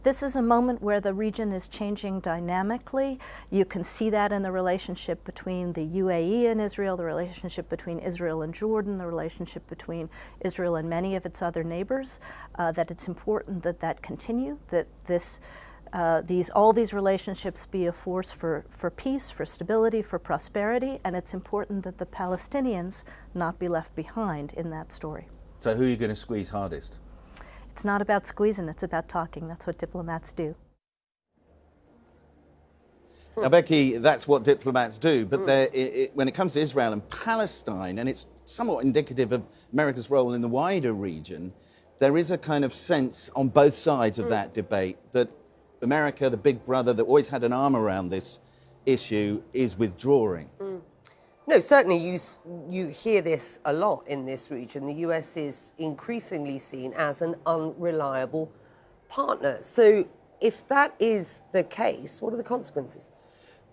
This is a moment where the region is changing dynamically. You can see that in the relationship between the UAE and Israel, the relationship between Israel and Jordan, the relationship between Israel and many of its other neighbors, that it's important that that continue, that all these relationships be a force for peace, for stability, for prosperity, and it's important that the Palestinians not be left behind in that story. So who are you going to squeeze hardest? It's not about squeezing, it's about talking. That's what diplomats do. Now, Becky, that's what diplomats do, but when it comes to Israel and Palestine, and it's somewhat indicative of America's role in the wider region, there is a kind of sense on both sides of that debate that America, the big brother that always had an arm around this issue, is withdrawing. No, certainly you hear this a lot in this region. The US is increasingly seen as an unreliable partner. So if that is the case, what are the consequences?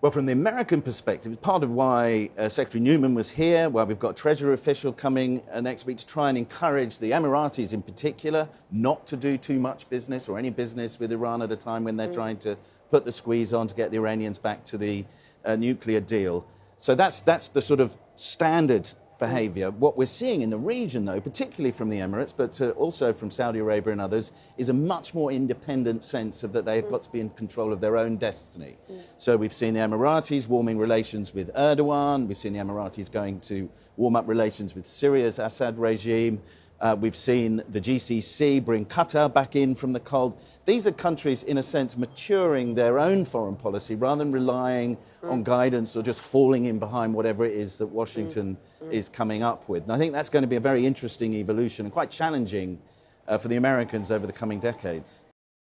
Well, from the American perspective, it's part of why Secretary Newman was here, why we've got a Treasury official coming next week to try and encourage the Emiratis in particular not to do too much business or any business with Iran at a time when they're trying to put the squeeze on to get the Iranians back to the nuclear deal. So that's the sort of standard behaviour. What we're seeing in the region, though, particularly from the Emirates, but also from Saudi Arabia and others, is a much more independent sense of that they've got to be in control of their own destiny. So we've seen the Emiratis warming relations with Erdogan. We've seen the Emiratis going to warm up relations with Syria's Assad regime. We've seen the GCC bring Qatar back in from the cold. These are countries, in a sense, maturing their own foreign policy rather than relying on guidance or just falling in behind whatever it is that Washington is coming up with. And I think that's going to be a very interesting evolution and quite challenging for the Americans over the coming decades.